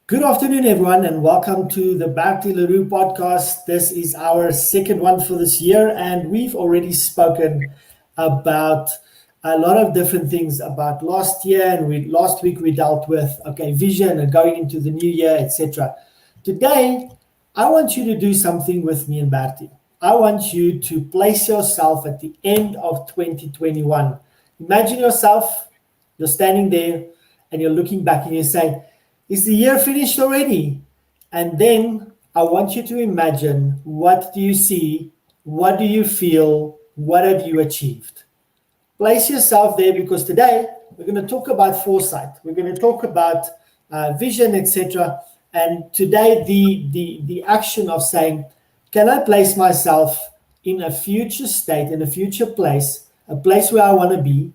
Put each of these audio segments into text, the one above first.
Good afternoon, everyone, and welcome to the Bertie Roux podcast. This is our second one for this year, and we've already spoken about a lot of different things about last year. And last week we dealt with vision and going into the new year, etc. Today, I want you to do something with me and Bertie. I want you to place yourself at the end of 2021. Imagine yourself, you're standing there, and you're looking back, and you're saying, is the year finished already? And then I want you to imagine, what do you see? What do you feel? What have you achieved? Place yourself there, because today we're going to talk about foresight. We're going to talk about vision, etc. And today the action of saying, can I place myself in a future state, in a future place, a place where I want to be,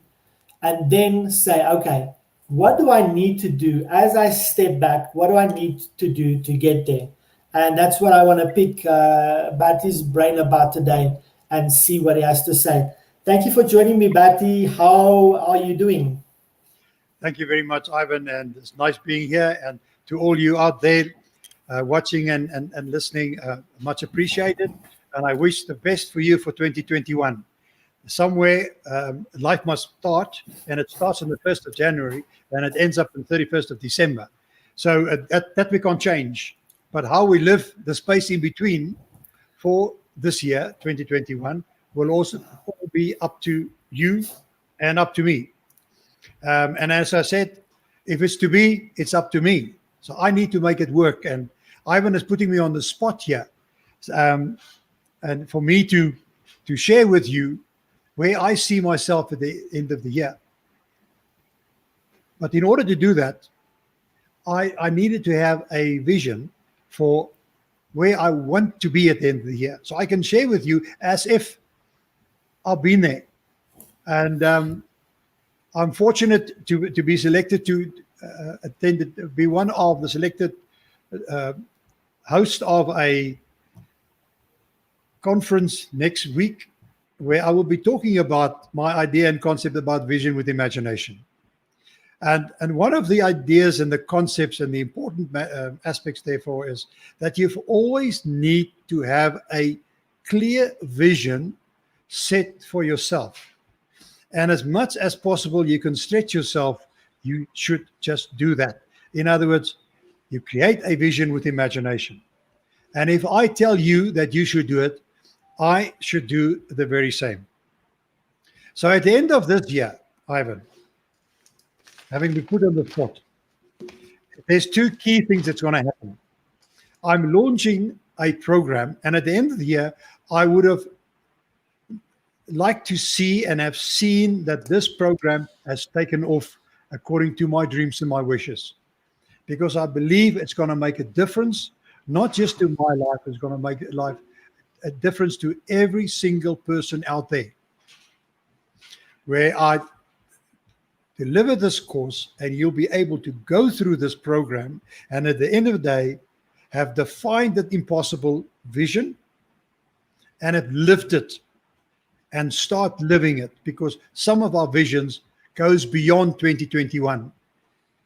and then say, okay, what do I need to do as I step back? What do I need to do to get there? And that's what I want to pick Bertie's brain about today and see what he has to say. Thank you for joining me, Bertie. How are you doing? Thank you very much, Ivan, and it's nice being here. And to all you out there watching and listening, much appreciated. And I wish the best for you for 2021. Somewhere life must start, and it starts on the 1st of January and it ends up on the 31st of December. So that we can't change. But how we live the space in between for this year, 2021, will also be up to you and up to me. And as I said, if it's to be, it's up to me. So I need to make it work. And Ivan is putting me on the spot here. And for me to share with you where I see myself at the end of the year. But in order to do that, I needed to have a vision for where I want to be at the end of the year. So I can share with you as if I've been there. And I'm fortunate to be selected to be one of the selected hosts of a conference next week, where I will be talking about my idea and concept about vision with imagination. And one of the ideas and the concepts and the important aspects, therefore, is that you always need to have a clear vision set for yourself. And as much as possible, you can stretch yourself, you should just do that. In other words, you create a vision with imagination. And if I tell you that you should do it, I should do the very same. So at the end of this year, Ivan, having been put on the spot, there's two key things that's going to happen. I'm launching a program, and at the end of the year, I would have liked to see and have seen that this program has taken off according to my dreams and my wishes. Because I believe it's going to make a difference, not just to my life, it's going to make a difference to every single person out there. Where I deliver this course, and you'll be able to go through this program, and at the end of the day, have defined that impossible vision and have lived it and start living it, because some of our visions goes beyond 2021.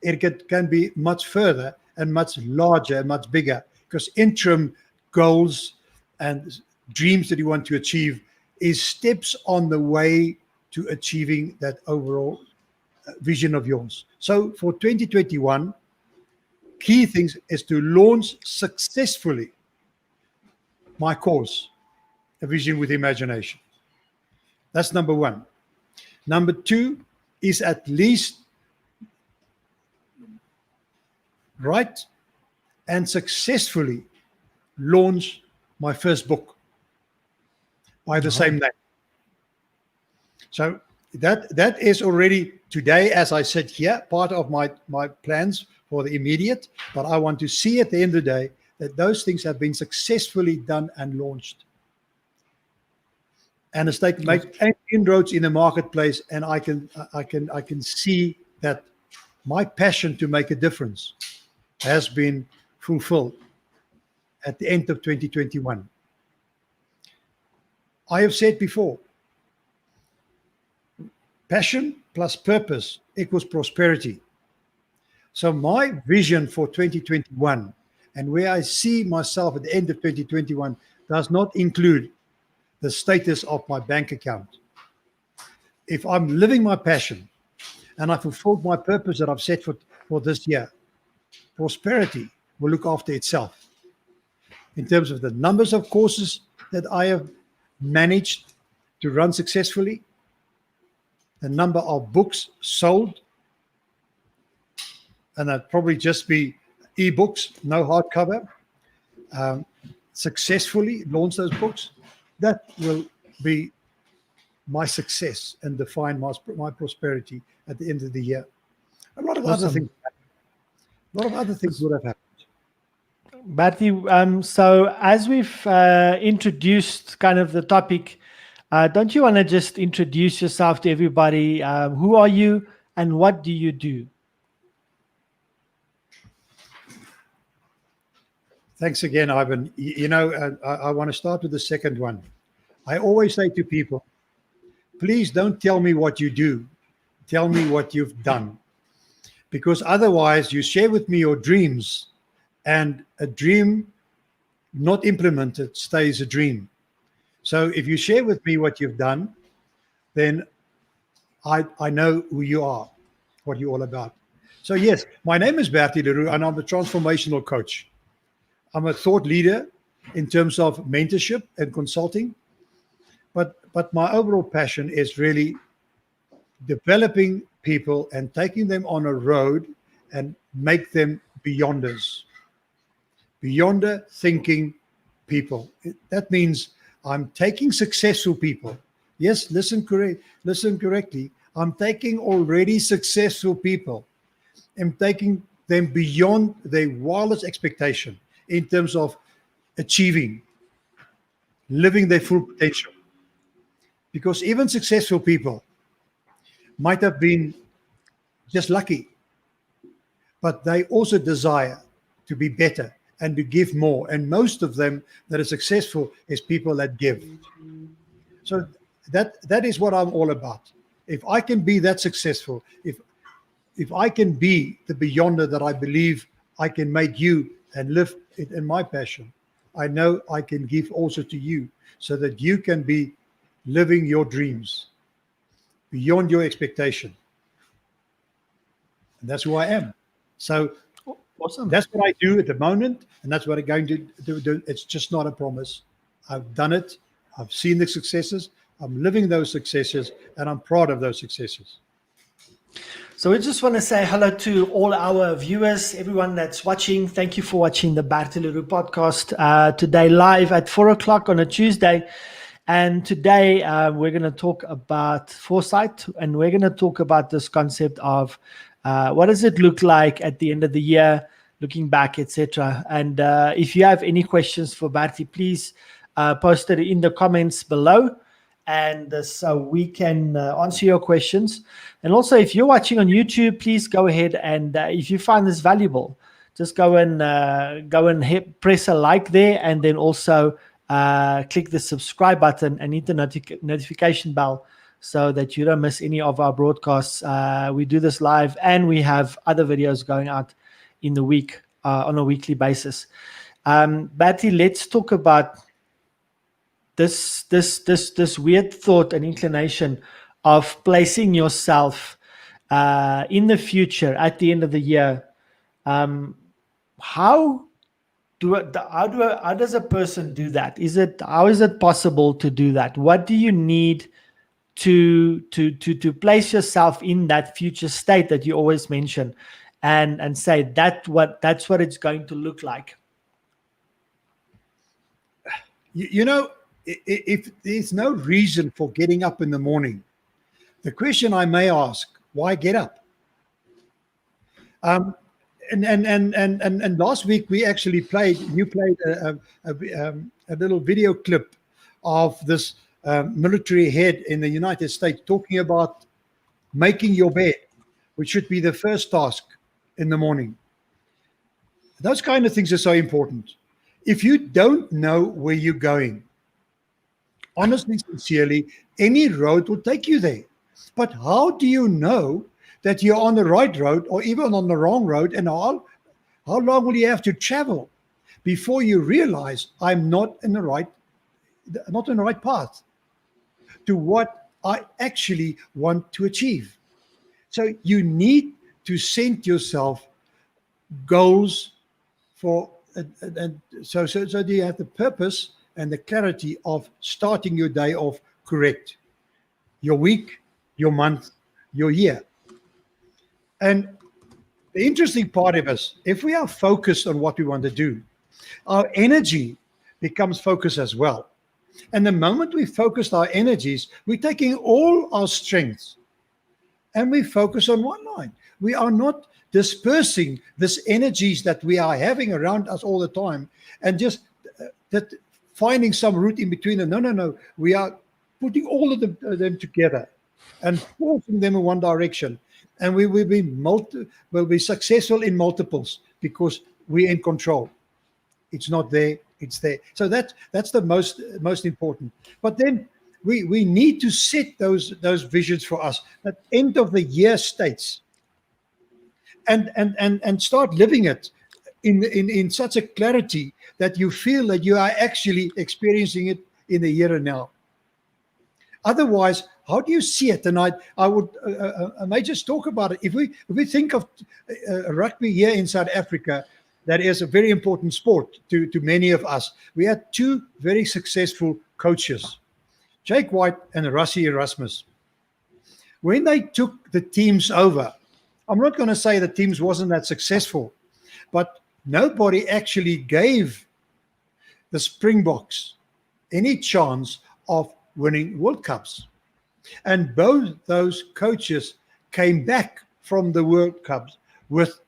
It can be much further and much larger and much bigger, because interim goals and dreams that you want to achieve is steps on the way to achieving that overall vision of yours. So for 2021, key things is to launch successfully my course, A Vision with Imagination. That's number one. Number two is at least write and successfully launch my first book by the same name. So that is already today, as I said here, part of my plans for the immediate, but I want to see at the end of the day that those things have been successfully done and launched. And it's make inroads in the marketplace, and I can see that my passion to make a difference has been fulfilled at the end of 2021. I have said before, passion plus purpose equals prosperity. So my vision for 2021 and where I see myself at the end of 2021 does not include the status of my bank account. If I'm living my passion and I fulfilled my purpose that I've set for this year, prosperity will look after itself. In terms of the numbers of courses that I have managed to run successfully, the number of books sold, and that'd probably just be e-books, no hardcover, successfully launch those books, that will be my success and define my prosperity at the end of the year. A lot of other things would have happened. Bertie, so as we've introduced kind of the topic, don't you want to just introduce yourself to everybody? Who are you and what do you do? Thanks again, Ivan. I want to start with the second one. I always say to people, please don't tell me what you do. Tell me what you've done. Because otherwise you share with me your dreams, and a dream not implemented stays a dream. So if you share with me what you've done, then I know who you are, what you're all about. So yes, my name is Bertie Roux, and I'm a transformational coach. I'm a thought leader in terms of mentorship and consulting. But my overall passion is really developing people and taking them on a road and make them beyonders. Beyonder thinking people. That means I'm taking successful people. Yes, listen correctly. I'm taking already successful people and taking them beyond their wildest expectation in terms of achieving, living their full potential. Because even successful people might have been just lucky, but they also desire to be better and to give more. And most of them that are successful is people that give. So that is what I'm all about. If I can be that successful, if I can be the beyonder that I believe I can make you and live it in my passion, I know I can give also to you so that you can be living your dreams beyond your expectation. And that's who I am. So Awesome. That's what I do at the moment, and that's what I'm going to do. It's just not a promise. I've done it. I've seen the successes. I'm living those successes, and I'm proud of those successes. So we just want to say hello to all our viewers, everyone that's watching. Thank you for watching the Bertie Roux podcast today live at 4 o'clock on a Tuesday. And today we're going to talk about foresight, and we're going to talk about this concept of what does it look like at the end of the year, looking back, etc. And if you have any questions for Bertie, please post it in the comments below, and so we can answer your questions. And also, if you're watching on YouTube, please go ahead and if you find this valuable, just go and press a like there, and then also click the subscribe button and hit the notification bell, so that you don't miss any of our broadcasts. We do this live, and we have other videos going out in the week on a weekly basis. Bertie, let's talk about this weird thought and inclination of placing yourself in the future at the end of the year. How does a person do that? How is it possible to do that? What do you need to place yourself in that future state that you always mention, and say that's what it's going to look like? If there's no reason for getting up in the morning, the question I may ask, why get up? And last week we actually played a little video clip of this military head in the United States talking about making your bed, which should be the first task in the morning. Those kind of things are so important. If you don't know where you're going, honestly, sincerely, any road will take you there. But how do you know that you're on the right road or even on the wrong road, and how long will you have to travel before you realize I'm not in the right path to what I actually want to achieve. So you need to set yourself goals for, and so you have the purpose and the clarity of starting your day off correct, your week, your month, your year. And the interesting part of us, if we are focused on what we want to do, our energy becomes focused as well. And the moment we focus our energies, we're taking all our strengths and we focus on one line. We are not dispersing this energies that we are having around us all the time and just that finding some route in between them. No. We are putting all of them together and forcing them in one direction. And we will be successful in multiples because we're in control. It's not there, it's there. So that's the most important. But then we need to set those visions for us at end of the year states and start living it in such a clarity that you feel that you are actually experiencing it in the here and now. Otherwise, how do you see it? And I may just talk about it. If we think of rugby here in South Africa, that is a very important sport to many of us. We had two very successful coaches, Jake White and Rassie Erasmus. When they took the teams over, I'm not going to say the teams wasn't that successful, but nobody actually gave the Springboks any chance of winning World Cups. And both those coaches came back from the World Cups with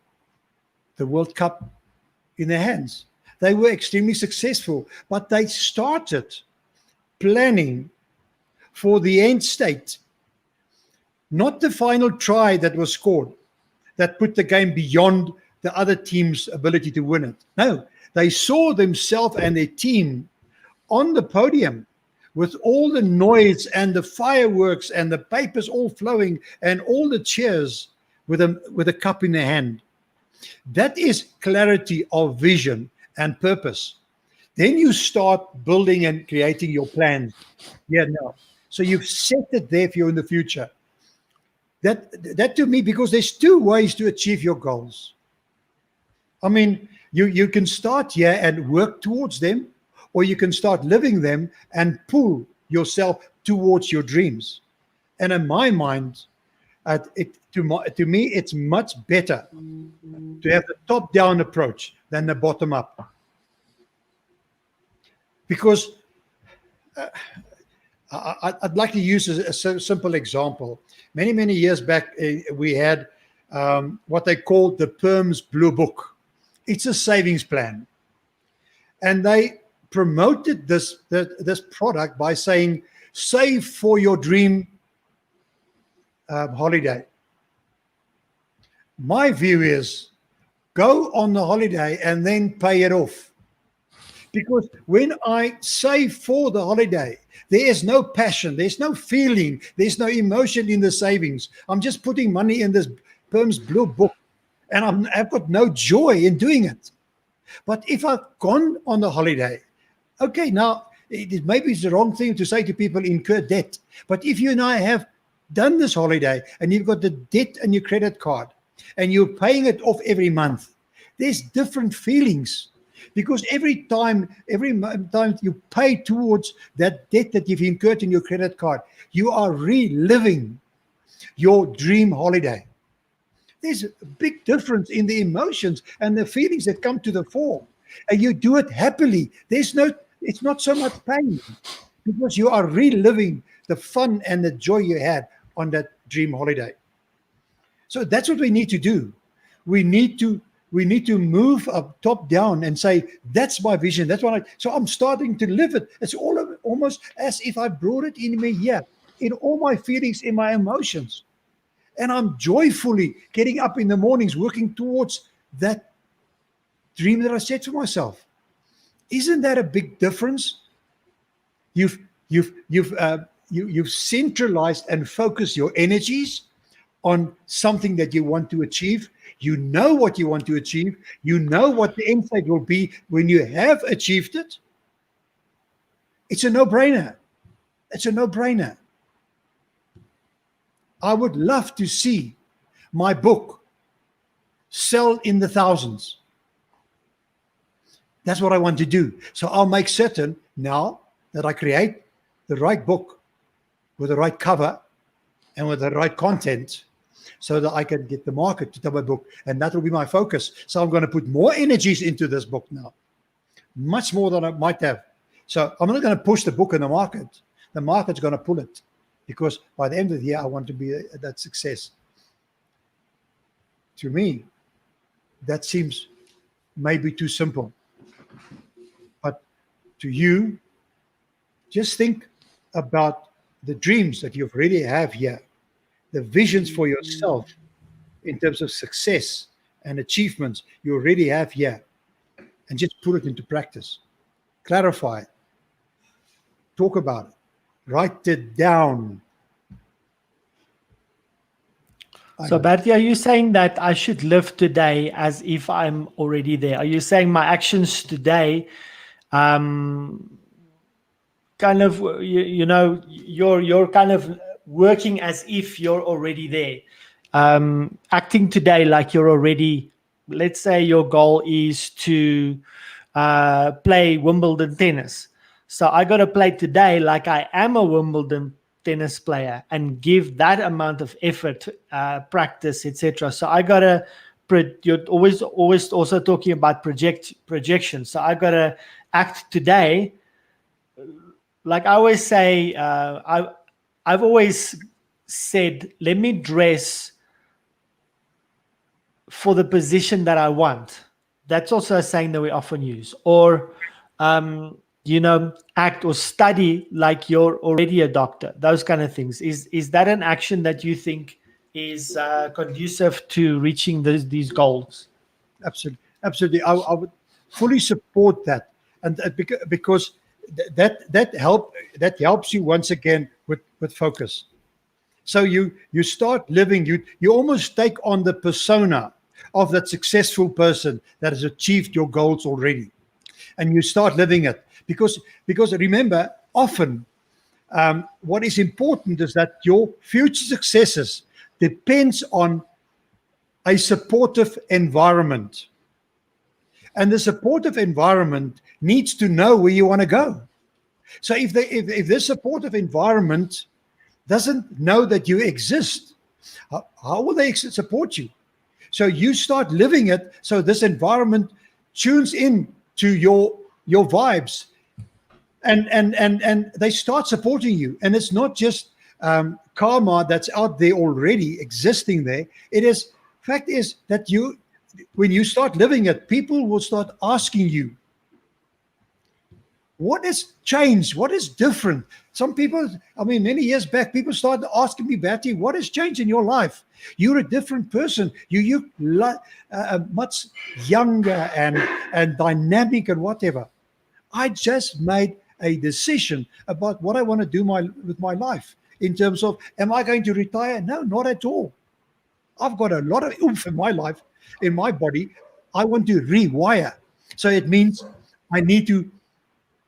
the World Cup in their hands. They were extremely successful, but they started planning for the end state, not the final try that was scored, that put the game beyond the other team's ability to win it. No, they saw themselves and their team on the podium with all the noise and the fireworks and the papers all flowing and all the cheers with a cup in their hand. That is clarity of vision and purpose. Then you start building and creating your plans. Yeah, no. So you've set it there for you in the future. That to me, because there's two ways to achieve your goals. I mean, you can start here and work towards them, or you can start living them and pull yourself towards your dreams. And in my mind, to me, it's much better to have the top-down approach than the bottom-up. Because I'd like to use a simple example. Many years back, we had what they called the Perm's Blue Book. It's a savings plan. And they promoted this product by saying, save for your dream holiday. My view is go on the holiday and then pay it off. Because when I save for the holiday, there is no passion, there's no feeling, there's no emotion in the savings. I'm just putting money in this Perm's Blue Book, and I've got no joy in doing it. But if I've gone on the holiday, okay, now maybe it's the wrong thing to say to people incur debt. But if you and I have done this holiday and you've got the debt on your credit card and you're paying it off every month, there's different feelings. Because every time you pay towards that debt that you've incurred in your credit card, you are reliving your dream holiday. There's a big difference in the emotions and the feelings that come to the fore. And you do it happily. It's not so much pain because you are reliving the fun and the joy you had on that dream holiday. So that's what we need to do. We need to move up top down and say, that's my vision. That's what so I'm starting to live it. It's almost as if I brought it in me here, in all my feelings, in my emotions. And I'm joyfully getting up in the mornings, working towards that dream that I set for myself. Isn't that a big difference? You've centralized and focused your energies on something that you want to achieve. You know what you want to achieve. You know what the end state will be when you have achieved it. It's a no-brainer. It's a no-brainer. I would love to see my book sell in the thousands. That's what I want to do. So I'll make certain now that I create the right book with the right cover and with the right content so that I can get the market to my book. And that will be my focus. So I'm going to put more energies into this book now, much more than I might have. So I'm not going to push the book in the market. The market's going to pull it, because by the end of the year, I want to be that success. To me, that seems maybe too simple. But to you, just think about the dreams that you already have here, the visions for yourself in terms of success and achievements you already have here, and just put it into practice. Clarify it. Talk about it. Write it down. So, Bertie, are you saying that I should live today as if I'm already there? Are you saying my actions today, kind of, you're kind of working as if you're already there, acting today like you're already, let's say your goal is to play Wimbledon tennis. So I got to play today like I am a Wimbledon tennis player and give that amount of effort, practice, etc. So I got to, you're always also talking about projection. So I got to act today. Like I always say, I've always said, let me dress for the position that I want. That's also a saying that we often use. Or, act or study like you're already a doctor. Those kind of things. Is that an action that you think is conducive to reaching these goals? Absolutely. Absolutely. I would fully support that. And because that helps you once again with focus. So you start living, you almost take on the persona of that successful person that has achieved your goals already, and you start living it. Because remember, often what is important is that your future successes depends on a supportive environment. And the supportive environment needs to know where you want to go. So if this supportive environment doesn't know that you exist, how will they support you? So you start living it. So this environment tunes in to your vibes, and they start supporting you. And it's not just karma that's out there already existing there. It is, fact is that when you start living it, people will start asking you, what has changed? What is different? Some people, many years back, people started asking me, Bertie, what has changed in your life? You're a different person. You much younger and dynamic and whatever. I just made a decision about what I want to do with my life in terms of, am I going to retire? No, not at all. I've got a lot of oomph in my life, in my body. I want to rewire. So it means I need to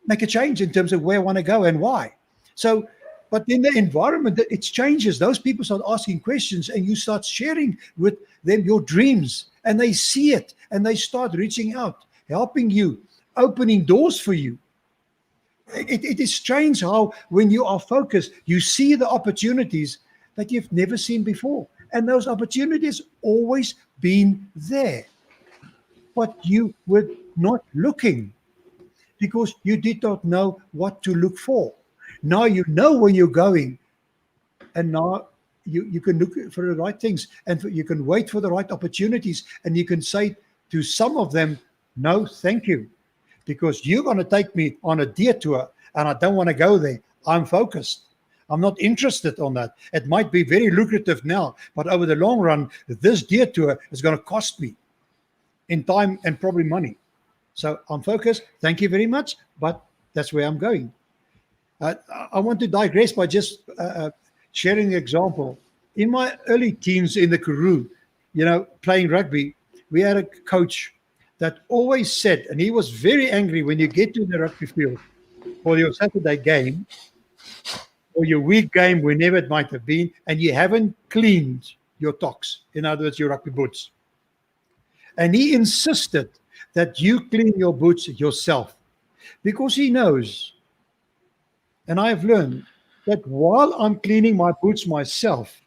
make a change in terms of where I want to go and why. So, but in the environment, it changes. Those people start asking questions, and you start sharing with them your dreams, and they see it, and they start reaching out, helping you, opening doors for you. It is strange how when you are focused, you see the opportunities that you've never seen before. And those opportunities always been there. But you were not looking because you did not know what to look for. Now you know where you're going. And now you can look for the right things, and you can wait for the right opportunities. And you can say to some of them, no, thank you. Because you're going to take me on a deer tour, and I don't want to go there. I'm focused. I'm not interested on that. It might be very lucrative now, but over the long run, this deer tour is going to cost me in time and probably money. So I'm focused. Thank you very much, but that's where I'm going. I want to digress by just sharing an example. In my early teens in the Roux, playing rugby, we had a coach that always said, and he was very angry when you get to the rugby field for your Saturday game or your week game, whenever it might have been, and you haven't cleaned your tocs, in other words, your rugby boots. And he insisted that you clean your boots yourself because he knows, and I have learned, that while I'm cleaning my boots myself,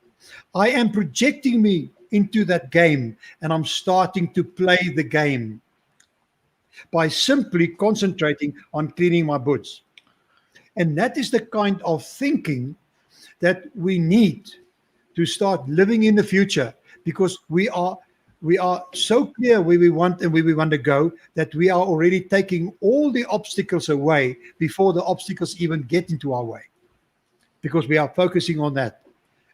I am projecting me into that game and I'm starting to play the game by simply concentrating on cleaning my boots. And that is the kind of thinking that we need to start living in the future, because we are so clear where we want and where we want to go that we are already taking all the obstacles away before the obstacles even get into our way, because we are focusing on that.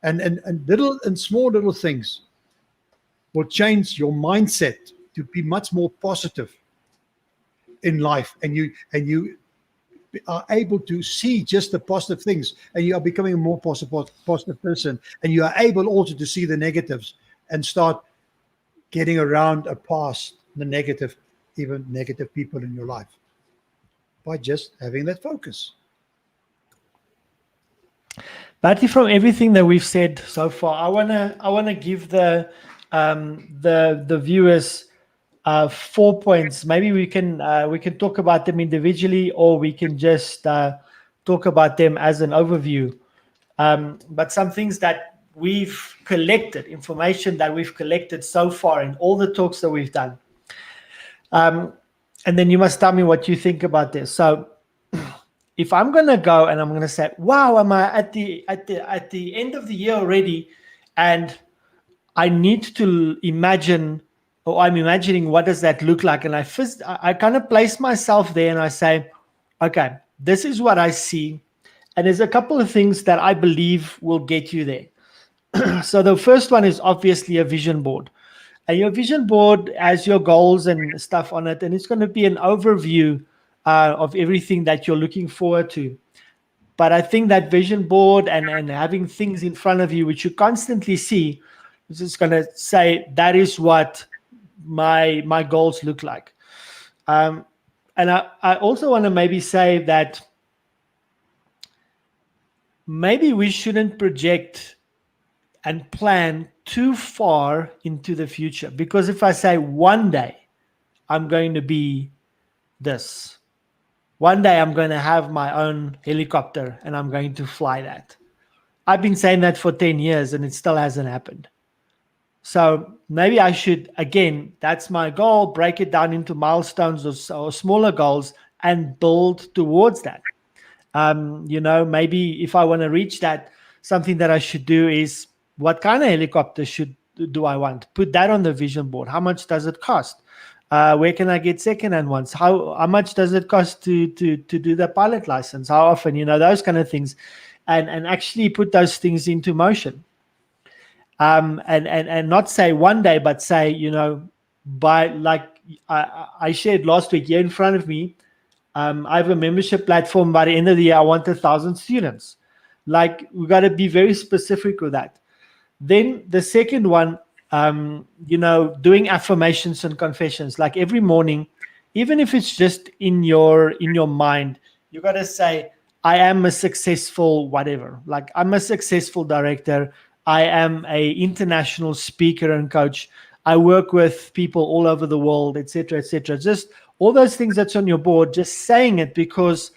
And little and small little things will change your mindset to be much more positive in life, and you are able to see just the positive things, and you are becoming a more positive person, and you are able also to see the negatives and start getting around past the negative, even negative people in your life, by just having that focus. Bertie, from everything that we've said so far, I wanna give the viewers 4 points. Maybe we can talk about them individually, or we can just talk about them as an overview. But some things that we've collected, information that we've collected so far in all the talks that we've done. And then you must tell me what you think about this. So if I'm going to go and I'm going to say, wow, am I at the end of the year already? And I need to imagine, or I'm imagining, what does that look like? And I kind of place myself there and I say, okay, this is what I see. And there's a couple of things that I believe will get you there. So the first one is obviously a vision board. And your vision board has your goals and stuff on it. And it's going to be an overview of everything that you're looking forward to. But I think that vision board and having things in front of you, which you constantly see, is just going to say, that is what my goals look like. And I also want to maybe say that maybe we shouldn't project and plan too far into the future. Because if I say one day I'm going to be this, one day I'm going to have my own helicopter and I'm going to fly that. I've been saying that for 10 years and it still hasn't happened. So maybe I should, again, that's my goal, break it down into milestones or smaller goals and build towards that. Maybe if I want to reach that, something that I should do is, what kind of helicopter do I want? Put that on the vision board. How much does it cost? Where can I get secondhand ones? How much does it cost to do the pilot license? How often? Those kind of things, and actually put those things into motion. And not say one day, but say, by, like I shared last week here in front of me, I have a membership platform. By the end of the year, I want 1,000 students. Like, we got to be very specific with that. Then the second one, doing affirmations and confessions. Like every morning, even if it's just in your mind, you got to say, I am a successful whatever. Like, I'm a successful director. I am a international speaker and coach. I work with people all over the world, etc., etc. Just all those things that's on your board, just saying it, because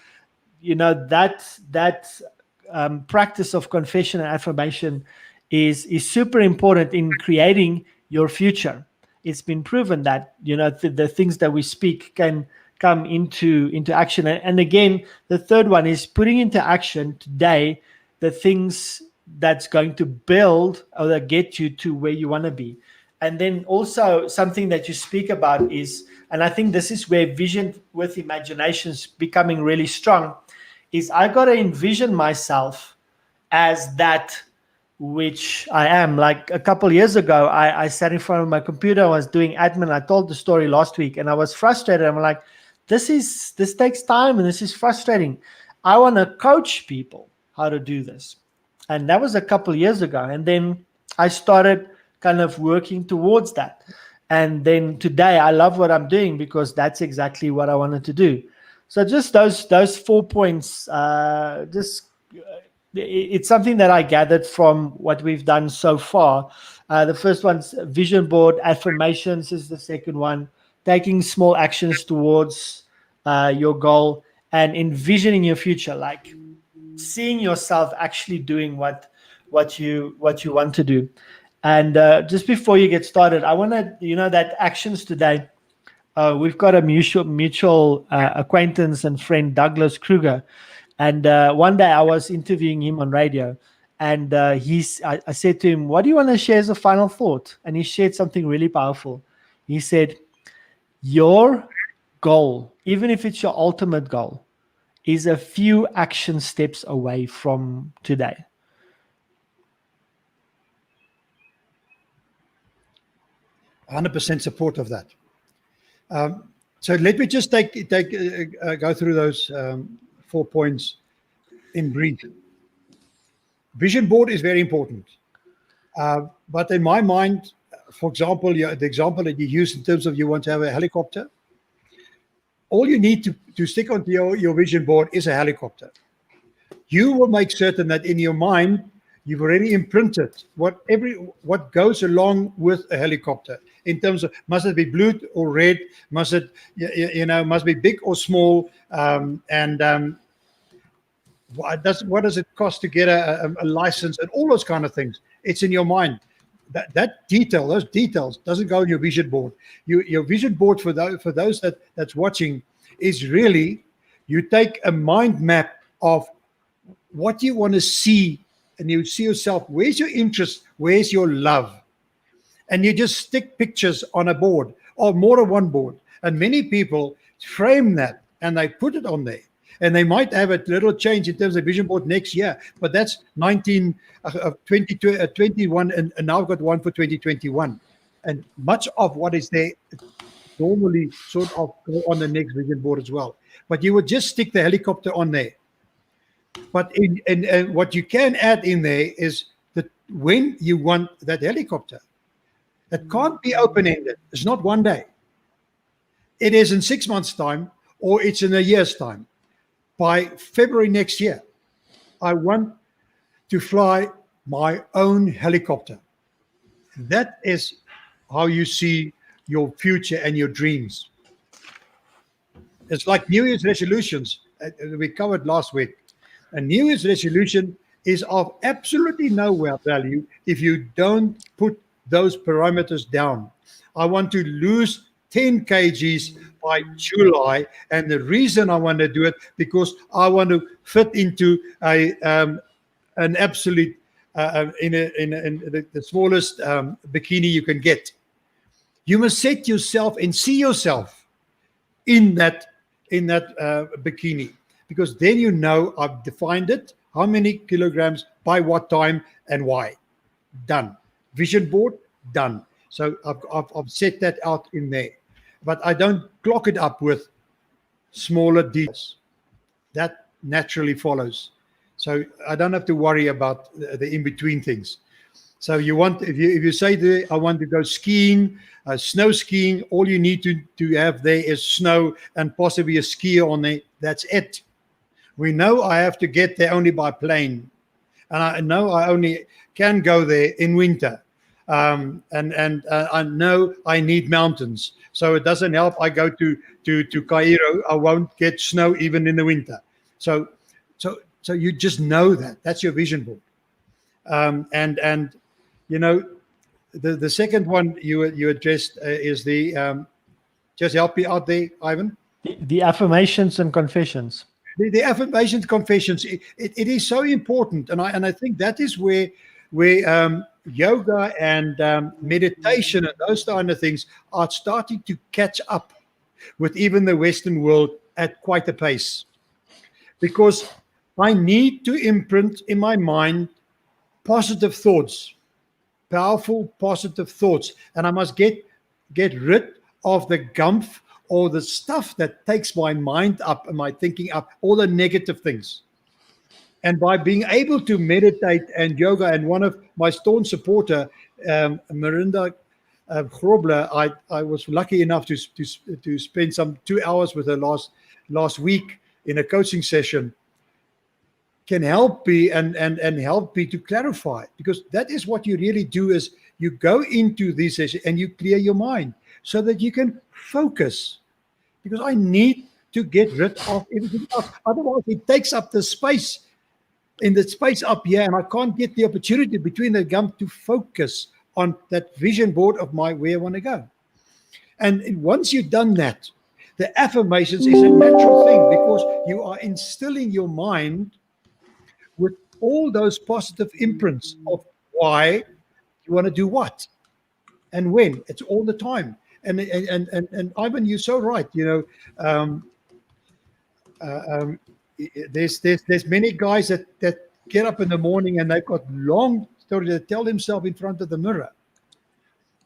that practice of confession and affirmation is super important in creating your future. It's been proven that the things that we speak can come into action. And again, the third one is putting into action today the things that's going to build or that get you to where you want to be. And then also something that you speak about is, and I think this is where vision with imagination is becoming really strong, is I got to envision myself as that which I am. Like a couple of years ago, I sat in front of my computer, I was doing admin. I told the story last week and I was frustrated. I'm like, this takes time and this is frustrating. I want to coach people how to do this. And that was a couple of years ago. And then I started kind of working towards that. And then today I love what I'm doing because that's exactly what I wanted to do. So just those 4 points, it's something that I gathered from what we've done so far. The first one's vision board, affirmations is the second one, taking small actions towards your goal, and envisioning your future, like seeing yourself actually doing what you want to do. And just before you get started, I want to, that actions today. We've got a mutual acquaintance and friend, Douglas Kruger, and one day I was interviewing him on radio, and I said to him, "What do you want to share as a final thought?" And he shared something really powerful. He said, "Your goal, even if it's your ultimate goal, is a few action steps away from today." 100% support of that. So let me just go through those 4 points in brief. Vision board is very important. But in my mind, for example, the example that you use in terms of you want to have a helicopter, all you need to stick onto your vision board is a helicopter. You will make certain that in your mind, you've already imprinted what goes along with a helicopter in terms of, must it be blue or red, must it must be big or small, and what does it cost to get a license, and all those kind of things. It's in your mind. Those details doesn't go on your vision board. Your vision board for those that's watching is really, you take a mind map of what you want to see, and you see yourself, where's your interest, where's your love, and you just stick pictures on a board or more than one board. And many people frame that and they put it on there, and they might have a little change in terms of vision board next year, but that's 21, and now I've got one for 2021, and much of what is there normally sort of go on the next vision board as well. But you would just stick the helicopter on there. But in what you can add in there is that when you want that helicopter, it can't be open-ended. It's not one day. It is in 6 months' time, or it's in a year's time. By February next year, I want to fly my own helicopter. That is how you see your future and your dreams. It's like New Year's resolutions we covered last week. A New Year's resolution is of absolutely no value if you don't put those parameters down. I want to lose 10 kgs by July, and the reason I want to do it, because I want to fit into an absolute in the smallest bikini you can get. You must set yourself and see yourself in that bikini, because then you know I've defined it, how many kilograms, by what time, and why. Done. Vision board, done. So I've set that out in there. But I don't clock it up with smaller details. That naturally follows. So I don't have to worry about the in-between things. So you want, if you say I want to go skiing, snow skiing, all you need to have there is snow and possibly a skier on there. That's it. We know I have to get there only by plane, and I know I only can go there in winter. And I know I need mountains, so it doesn't help I go to Cairo. I won't get snow even in the winter. So you just know that. That's your vision board. And you know, the second one you addressed is the just help me out there, Ivan. The affirmations and confessions. The affirmations, confessions. It is so important, and I think that is where yoga and meditation and those kind of things are starting to catch up with even the Western world at quite a pace, because I need to imprint in my mind positive thoughts, powerful positive thoughts, and I must get rid of the gumph or the stuff that takes my mind up and my thinking up, all the negative things. And by being able to meditate and yoga, and one of my staunch supporter, Mirinda Grobler, I was lucky enough to spend some 2 hours with her last week in a coaching session, can help me and help me to clarify, because that is what you really do, is you go into this session and you clear your mind so that you can focus, because I need to get rid of everything else. Otherwise, it takes up the space in the space up here, and I can't get the opportunity between the gum to focus on that vision board of where I want to go. And once you've done that, the affirmations is a natural thing, because you are instilling your mind with all those positive imprints of why you want to do what and when. It's all the time. And Ivan, you're so right. There's many guys that get up in the morning and they've got long stories that tell themselves in front of the mirror,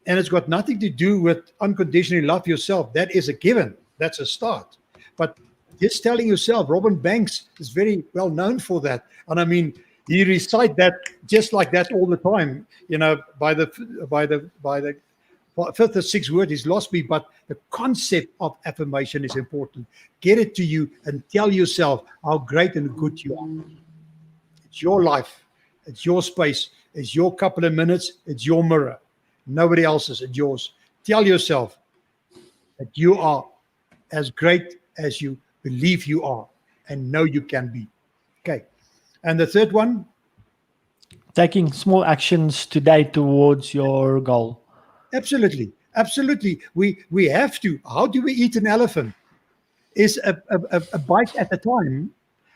and it's got nothing to do with unconditionally love yourself. That is a given. That's a start. But just telling yourself, Robin Banks is very well known for that, and I mean, he recite that just like that all the time. By the fifth or sixth word, he's lost me, but the concept of affirmation is important. Get it to you and tell yourself how great and good you are. It's your life. It's your space. It's your couple of minutes. It's your mirror. Nobody else's. It's yours. Tell yourself that you are as great as you believe you are and know you can be. Okay. And the third one? Taking small actions today towards your goal. Absolutely. Absolutely. We have to. How do we eat an elephant? Is a bite at a time.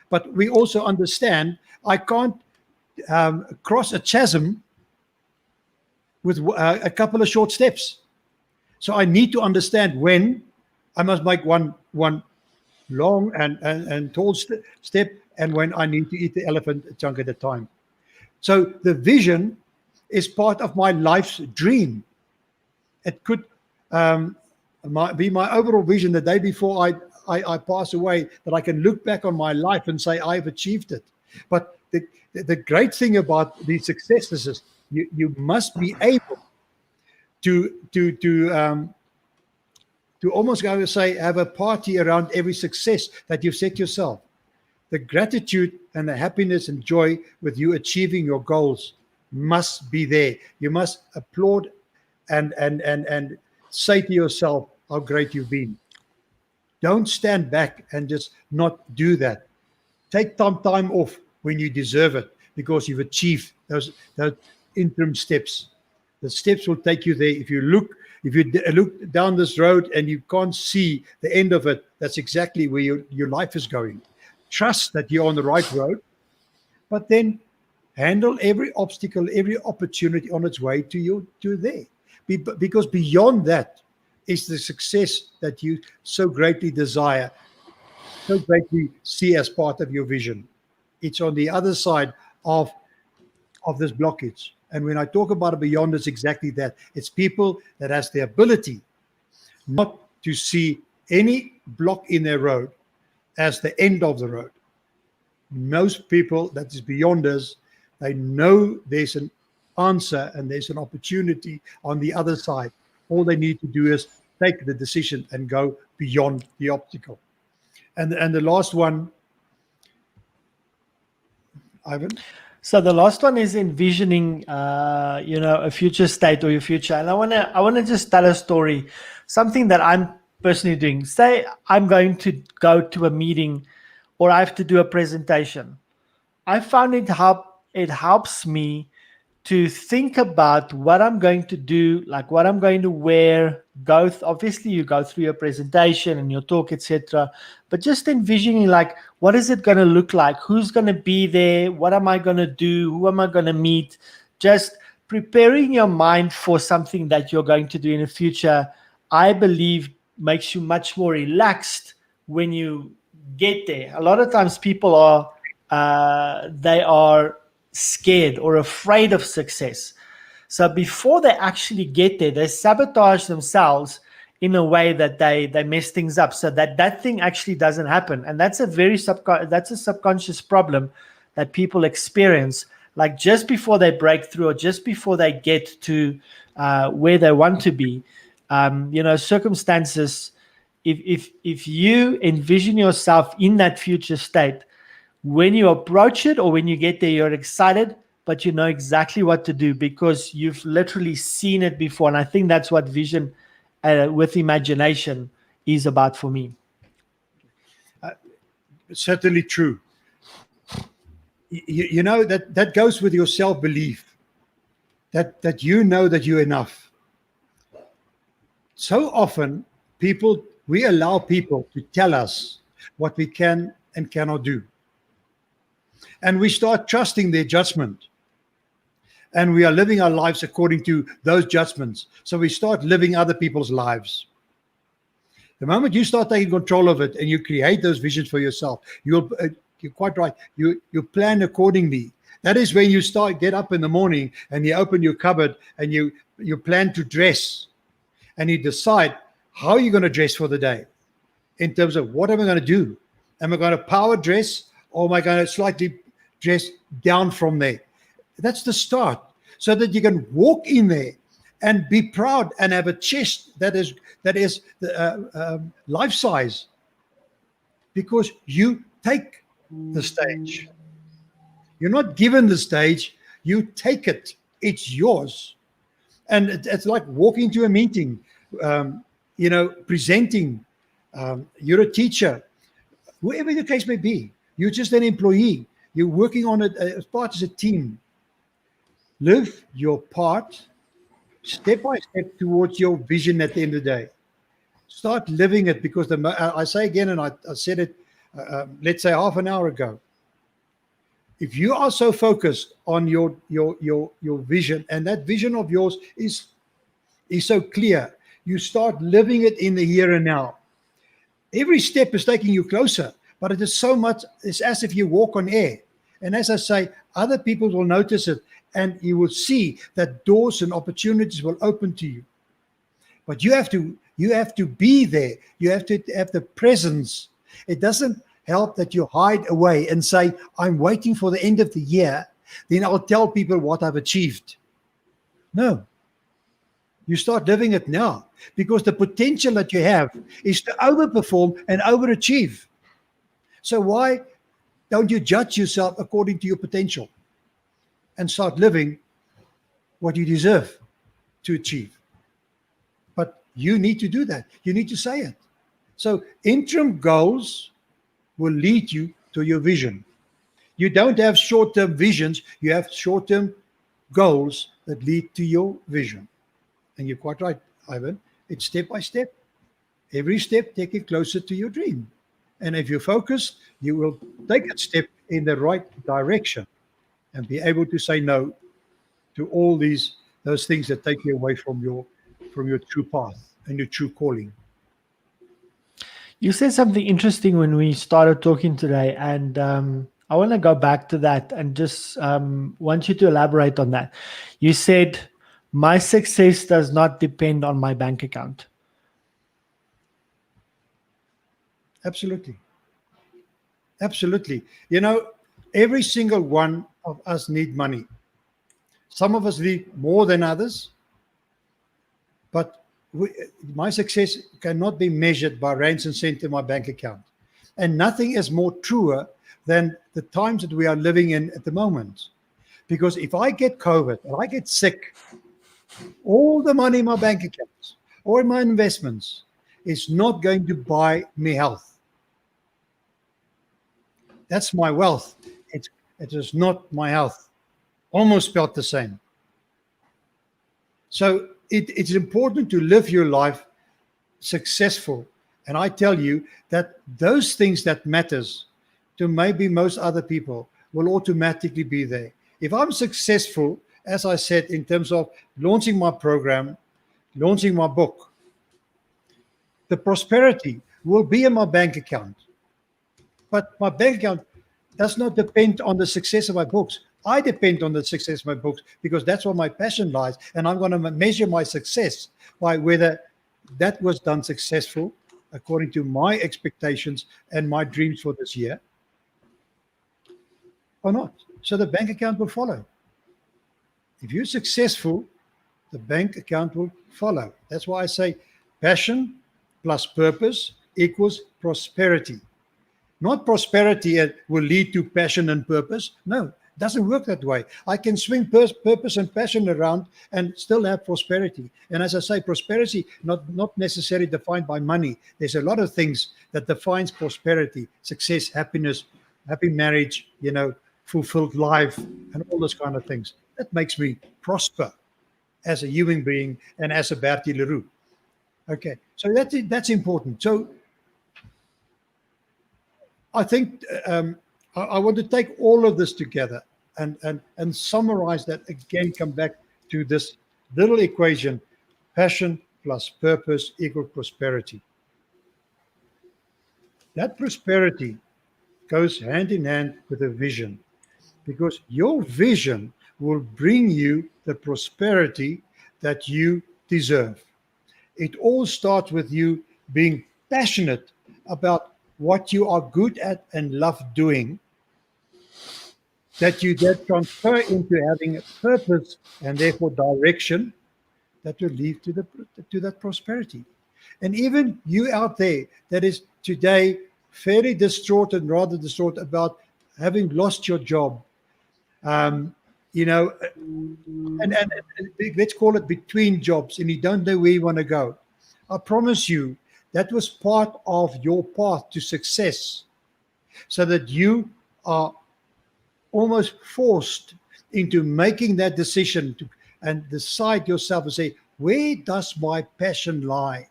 But we also understand I can't cross a chasm with a couple of short steps. So I need to understand when I must make one long and tall step, and when I need to eat the elephant a chunk at a time. So the vision is part of my life's dream. It could be my overall vision the day before I pass away, that I can look back on my life and say I've achieved it. But the great thing about these successes is you must be able to almost go to say have a party around every success that you've set yourself. The gratitude and the happiness and joy with you achieving your goals must be there. You must applaud and say to yourself how great you've been. Don't stand back and just not do that. Take some time off when you deserve it, because you've achieved those interim steps. The steps will take you there. If you look down this road and you can't see the end of it, that's exactly where your life is going. Trust that you're on the right road, but then handle every obstacle, every opportunity on its way to there. Because beyond that is the success that you so greatly desire, so greatly see as part of your vision. It's on the other side of this blockage. And when I talk about it beyond, it's exactly that. It's people that has the ability not to see any block in their road as the end of the road. Most people that is beyond us, they know there's an answer and there's an opportunity on the other side. All they need to do is take the decision and go beyond the obstacle. And the last one, Ivan? So the last one is envisioning, a future state or your future. And I wanna just tell a story, something that I'm personally doing. Say I'm going to go to a meeting, or I have to do a presentation. I found it helps me to think about what I'm going to do, like what I'm going to wear. Obviously, you go through your presentation and your talk, etc. But just envisioning, like, what is it going to look like? Who's going to be there? What am I going to do? Who am I going to meet? Just preparing your mind for something that you're going to do in the future, I believe, makes you much more relaxed when you get there. A lot of times people are scared or afraid of success. So before they actually get there, they sabotage themselves in a way that they mess things up, so that thing actually doesn't happen. And that's a very subconscious problem that people experience, like just before they break through or just before they get to where they want to be, circumstances. If you envision yourself in that future state, when you approach it or when you get there, you're excited, but you know exactly what to do because you've literally seen it before. And I think that's what vision with imagination is about for me. Certainly true. You know, that goes with your self-belief, that you know that you're enough. So often we allow people to tell us what we can and cannot do. And we start trusting their judgment. And we are living our lives according to those judgments. So we start living other people's lives. The moment you start taking control of it and you create those visions for yourself, you're quite right. You plan accordingly. That is when you get up in the morning and you open your cupboard and you plan to dress, and you decide how you're going to dress for the day in terms of what am I going to do? Am I going to power dress or am I going to slightly dress down from there? That's the start, so that you can walk in there and be proud and have a chest that is life size, because you take the stage. You're not given the stage, you take it. It's yours. And it's like walking to a meeting, presenting. You're a teacher, whoever the case may be. You're just an employee. You're working on it as part of a team. Live your part step by step towards your vision at the end of the day. Start living it, because I say again, and I said it, let's say half an hour ago. If you are so focused on your vision, and that vision of yours is so clear, you start living it in the here and now. Every step is taking you closer, but it is so much, it's as if you walk on air. And as I say, other people will notice it, and you will see that doors and opportunities will open to you. But you have to be there. You have to have the presence. It doesn't help that you hide away and say, I'm waiting for the end of the year, then I'll tell people what I've achieved. No. You start living it now, because the potential that you have is to overperform and overachieve. So why don't you judge yourself according to your potential and start living what you deserve to achieve? But you need to do that. You need to say it. So interim goals will lead you to your vision. You don't have short-term visions. You have short-term goals that lead to your vision. And you're quite right, Ivan. It's step by step. Every step, take it closer to your dream. And if you're focused, you will take that step in the right direction and be able to say no to all those things that take you away from your true path and your true calling. You said something interesting when we started talking today, and I want to go back to that and just want you to elaborate on that. You said, my success does not depend on my bank account. Absolutely. Absolutely. You know, every single one of us need money. Some of us need more than others, but my success cannot be measured by rands and cents in my bank account. And nothing is more truer than the times that we are living in at the moment. Because if I get COVID and I get sick, all the money in my bank accounts or in my investments is not going to buy me health. That's my wealth. It is not my health. Almost spelled the same. So it's important to live your life successful. And I tell you that those things that matters to maybe most other people will automatically be there. If I'm successful, as I said, in terms of launching my program, launching my book, the prosperity will be in my bank account. But my bank account does not depend on the success of my books. I depend on the success of my books, because that's where my passion lies. And I'm going to measure my success by whether that was done successful according to my expectations and my dreams for this year. or not. So the bank account will follow. If you're successful, the bank account will follow. That's why I say passion plus purpose equals prosperity. Not prosperity will lead to passion and purpose. No, it doesn't work that way. I can swing purpose and passion around and still have prosperity. And as I say, prosperity not necessarily defined by money. There's a lot of things that defines prosperity, success, happiness, happy marriage, fulfilled life, and all those kind of things. That makes me prosper as a human being and as a Bertie Roux. Okay, so that's important. So I think I want to take all of this together and summarize that again, come back to this little equation: passion plus purpose equals prosperity. That prosperity goes hand in hand with a vision, because your vision will bring you the prosperity that you deserve. It all starts with you being passionate about what you are good at and love doing, that you then transfer into having a purpose and therefore direction that will lead to that prosperity. And even you out there that is today fairly distraught and rather distraught about having lost your job, and let's call it between jobs, and you don't know where you want to go. I promise you that was part of your path to success, so that you are almost forced into making that decision and decide yourself and say, where does my passion lie?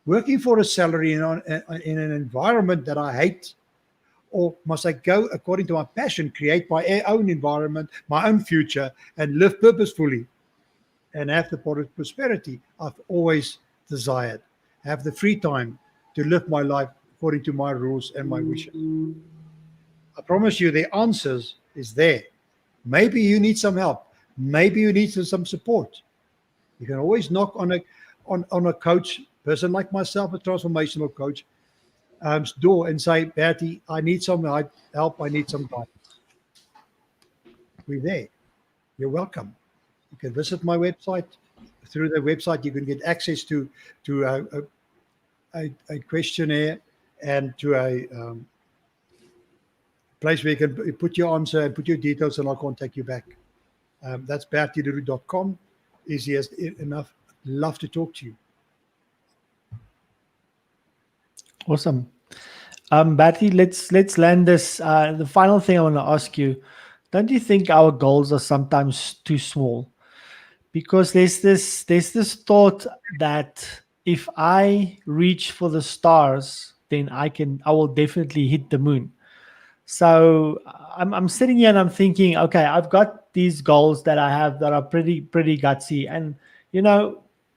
Working for a salary in an environment that I hate, or must I go according to my passion, create my own environment, my own future, and live purposefully and have the prosperity I've always desired? Have the free time to live my life according to my rules and my wishes. I promise you the answers is there. Maybe you need some help. Maybe you need some support. You can always knock on a coach, person like myself, a transformational coach, door and say, Bertie, I need some help. I need some guidance. We're there. You're welcome. You can visit my website. Through the website, you can get access to a questionnaire and to a place where you can put your answer and put your details, and I'll contact you back. That's bertielerou.com. Easy as enough. Love to talk to you. Awesome. Bertie, let's land this. The final thing I want to ask you: don't you think our goals are sometimes too small? Because there's this thought that if I reach for the stars, then I will definitely hit the moon. So I'm sitting here and I'm thinking, okay, I've got these goals that I have that are pretty gutsy, and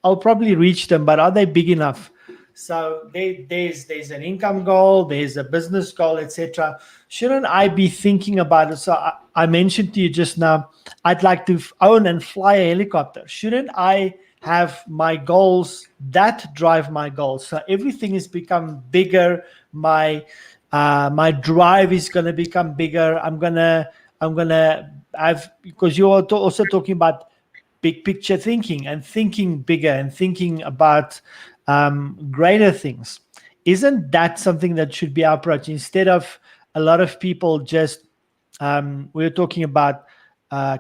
I'll probably reach them, but are they big enough? So there's an income goal, there's a business goal, etc. Shouldn't I be thinking about it? So I mentioned to you just now, I'd like to own and fly a helicopter. Shouldn't I have my goals that drive my goals? So everything has become bigger. My drive is going to become bigger. I'm gonna have, because you're also talking about big picture thinking and thinking bigger and thinking about greater things. Isn't that something that should be our approach, instead of a lot of people just we're talking about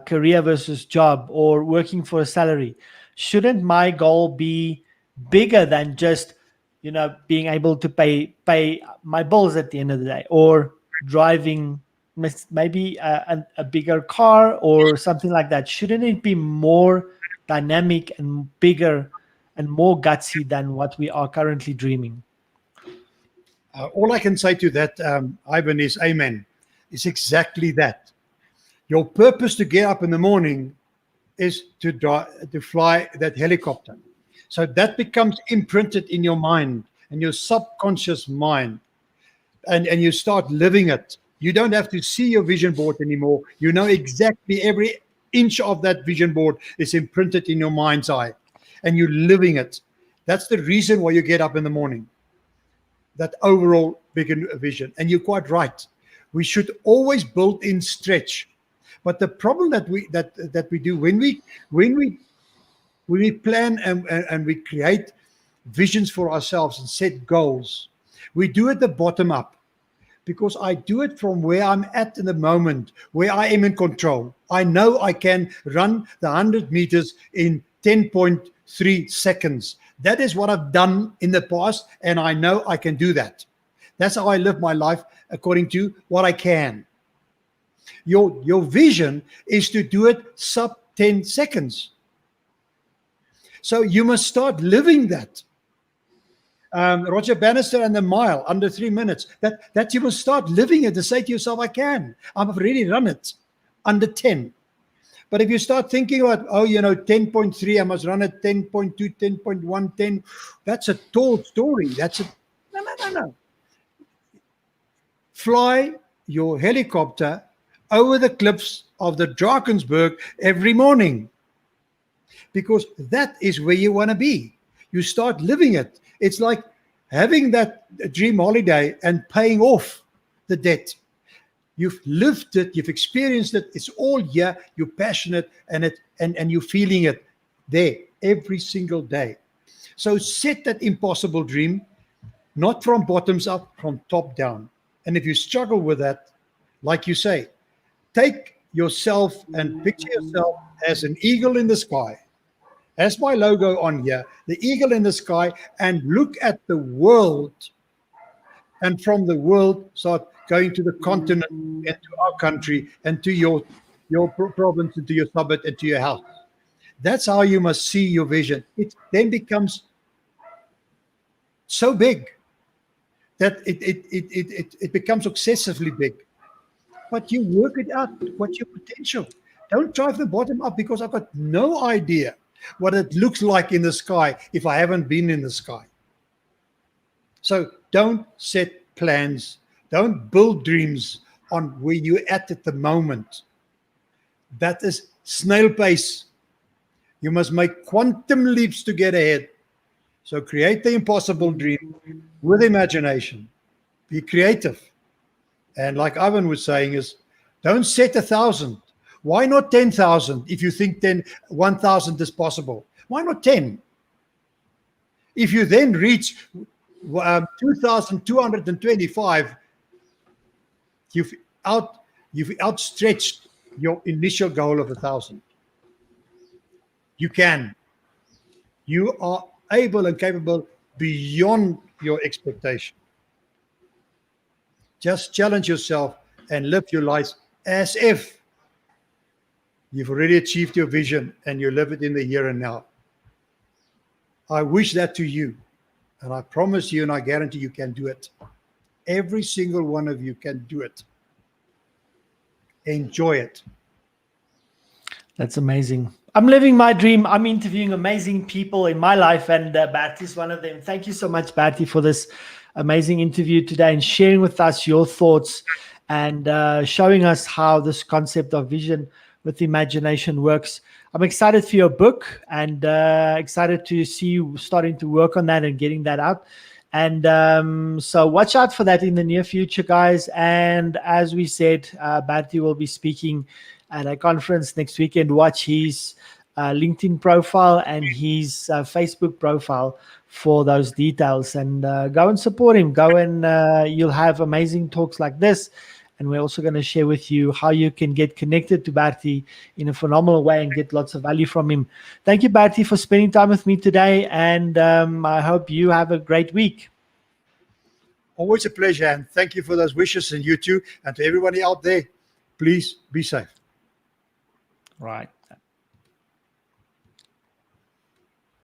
career versus job or working for a salary? Shouldn't my goal be bigger than just being able to pay my bills at the end of the day, or driving maybe a bigger car or something like that? Shouldn't it be more dynamic and bigger and more gutsy than what we are currently dreaming? All I can say to that, Ivan, is amen. It's exactly that. Your purpose to get up in the morning is to fly that helicopter. So that becomes imprinted in your mind and your subconscious mind, and you start living it. You don't have to see your vision board anymore. You know exactly every inch of that vision board is imprinted in your mind's eye, and you're living it. That's the reason why you get up in the morning, that overall big vision. And you're quite right. We should always build in stretch. But the problem that we do when we plan and we create visions for ourselves and set goals, we do it the bottom up, because I do it from where I'm at in the moment, where I am in control. I know I can run the 100 meters in 10.3 seconds. That is what I've done in the past, and I know I can do that. That's how I live my life, according to what I can. Your vision is to do it sub 10 seconds. So you must start living that. Roger Bannister and the mile under 3 minutes. That you must start living it, to say to yourself, I can. I've already run it under 10. But if you start thinking about, 10.3, I must run at 10.2, 10.1, 10. That's a tall story. No. Fly your helicopter over the cliffs of the Drakensberg every morning, because that is where you want to be. You start living it. It's like having that dream holiday and paying off the debt. You've lived it, you've experienced it, it's all here, you're passionate, and you're feeling it there every single day. So set that impossible dream, not from bottoms up, from top down. And if you struggle with that, like you say, take yourself and picture yourself as an eagle in the sky. As my logo on here, the eagle in the sky, and look at the world. And from the world, start going to the continent and to our country and to your province and to your suburb and to your house. That's how you must see your vision. It then becomes so big that it becomes excessively big. But you work it out. What's your potential? Don't drive the bottom up, because I've got no idea what it looks like in the sky if I haven't been in the sky. So don't set plans. Don't build dreams on where you're at the moment. That is snail pace. You must make quantum leaps to get ahead. So create the impossible dream with imagination. Be creative. And like Ivan was saying, is don't set 1,000. Why not 10,000 if you think 1,000 is possible? Why not 10? If you then reach 2,225, you've outstretched your initial goal of 1,000. You can. You are able and capable beyond your expectation. Just challenge yourself and live your life as if you've already achieved your vision and you live it in the here and now. I wish that to you, and I promise you and I guarantee you can do it. Every single one of you can do it. Enjoy it. That's amazing. I'm living my dream. I'm interviewing amazing people in my life, and Bertie is one of them. Thank you so much, Bertie, for this amazing interview today and sharing with us your thoughts and showing us how this concept of vision with imagination works. I'm excited for your book and excited to see you starting to work on that and getting that out. And so watch out for that in the near future, guys. And as we said, Bertie will be speaking at a conference next weekend. Watch his LinkedIn profile and his Facebook profile for those details, and go and support him. Go and you'll have amazing talks like this. And we're also going to share with you how you can get connected to Bertie in a phenomenal way and get lots of value from him. Thank you, Bertie, for spending time with me today. And I hope you have a great week. Always a pleasure. And thank you for those wishes, and you too. And to everybody out there, please be safe. Right.